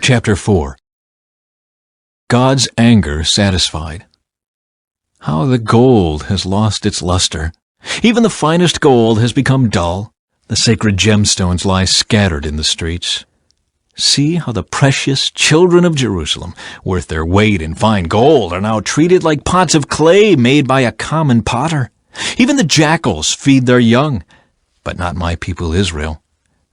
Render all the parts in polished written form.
Chapter 4. God's anger satisfied. How the gold has lost its luster. Even the finest gold has become dull. The sacred gemstones lie scattered in the streets. See how the precious children of Jerusalem, worth their weight in fine gold, are now treated like pots of clay made by a common potter. Even the jackals feed their young, but not my people Israel.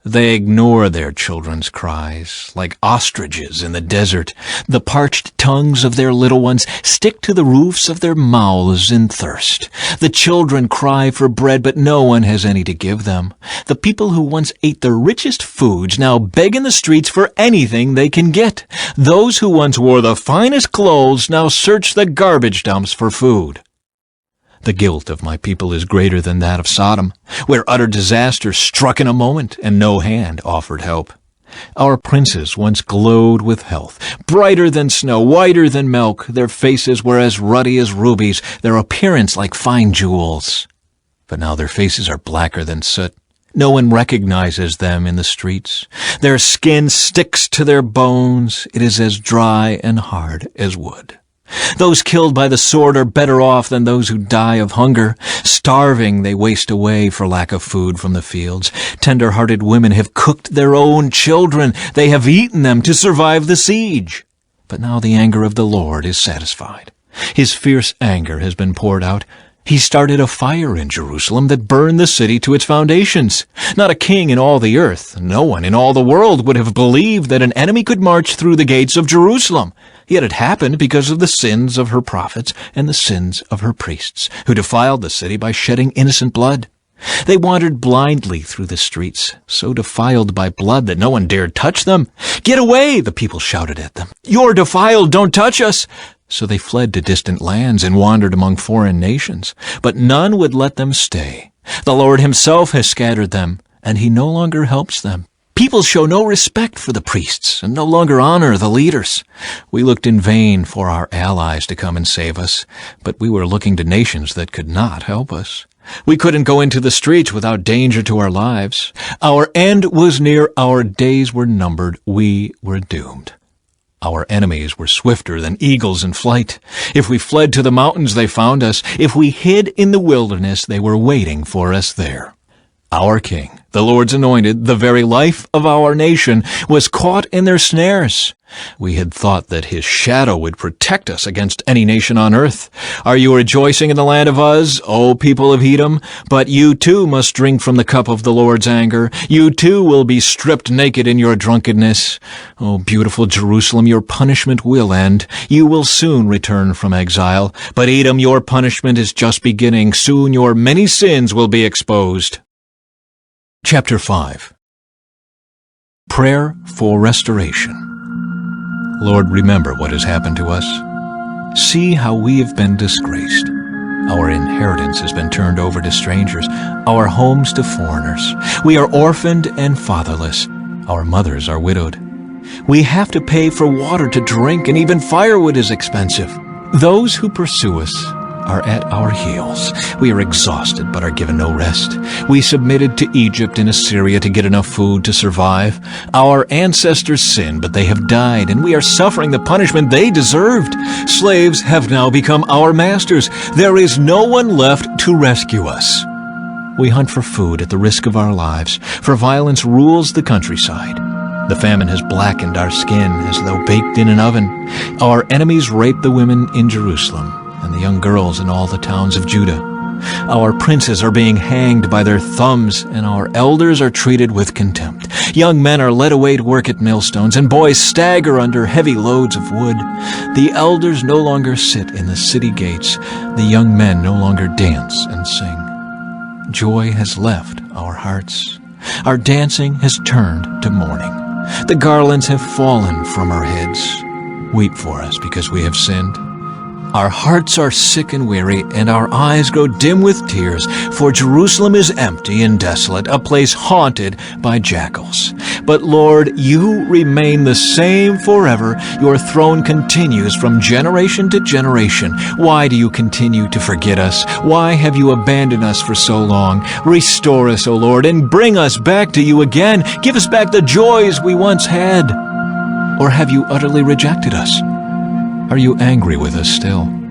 They ignore their children's cries, like ostriches in the desert. The parched tongues of their little ones stick to the roofs of their mouths in thirst. The children cry for bread, but no one has any to give them. The people who once ate the richest foods now beg in the streets for anything they can get. Those who once wore the finest clothes now search the garbage dumps for food. The guilt of my people is greater than that of Sodom, where utter disaster struck in a moment and no hand offered help. Our princes once glowed with health, brighter than snow, whiter than milk. Their faces were as ruddy as rubies, their appearance like fine jewels. But now their faces are blacker than soot. No one recognizes them in the streets. Their skin sticks to their bones. It is as dry and hard as wood. Those killed by the sword are better off than those who die of hunger. Starving, they waste away for lack of food from the fields. Tender-hearted women have cooked their own children. They have eaten them to survive the siege. But now the anger of the Lord is satisfied. His fierce anger has been poured out. He started a fire in Jerusalem that burned the city to its foundations. Not a king in all the earth, no one in all the world would have believed that an enemy could march through the gates of Jerusalem. Yet it happened because of the sins of her prophets and the sins of her priests, who defiled the city by shedding innocent blood. They wandered blindly through the streets, so defiled by blood that no one dared touch them. "Get away!" the people shouted at them. "You're defiled, don't touch us!" So they fled to distant lands and wandered among foreign nations. But none would let them stay. The Lord himself has scattered them, and he no longer helps them. People show no respect for the priests and no longer honor the leaders. We looked in vain for our allies to come and save us, but we were looking to nations that could not help us. We couldn't go into the streets without danger to our lives. Our end was near, our days were numbered, we were doomed. Our enemies were swifter than eagles in flight. If we fled to the mountains, they found us. If we hid in the wilderness, they were waiting for us there. Our king, the Lord's anointed, the very life of our nation, was caught in their snares. We had thought that his shadow would protect us against any nation on earth. Are you rejoicing in the land of Uz, O people of Edom? But you too must drink from the cup of the Lord's anger. You too will be stripped naked in your drunkenness. O beautiful Jerusalem, your punishment will end. You will soon return from exile. But Edom, your punishment is just beginning. Soon your many sins will be exposed. Chapter 5. Prayer for Restoration. Lord, remember what has happened to us. See how we have been disgraced. Our inheritance has been turned over to strangers, our homes to foreigners. We are orphaned and fatherless. Our mothers are widowed. We have to pay for water to drink, and even firewood is expensive. Those who pursue us are at our heels. We are exhausted but are given no rest. We submitted to Egypt and Assyria to get enough food to survive. Our ancestors sinned, but they have died, and we are suffering the punishment they deserved. Slaves have now become our masters. There is no one left to rescue us. We hunt for food at the risk of our lives, for violence rules the countryside. The famine has blackened our skin as though baked in an oven. Our enemies rape the women in Jerusalem and the young girls in all the towns of Judah. Our princes are being hanged by their thumbs, and our elders are treated with contempt. Young men are led away to work at millstones, and boys stagger under heavy loads of wood. The elders no longer sit in the city gates. The young men no longer dance and sing. Joy has left our hearts. Our dancing has turned to mourning. The garlands have fallen from our heads. Weep for us because we have sinned. Our hearts are sick and weary, and our eyes grow dim with tears, for Jerusalem is empty and desolate, a place haunted by jackals. But Lord, you remain the same forever. Your throne continues from generation to generation. Why do you continue to forget us? Why have you abandoned us for so long? Restore us, O Lord, and bring us back to you again. Give us back the joys we once had. Or have you utterly rejected us? Are you angry with us still?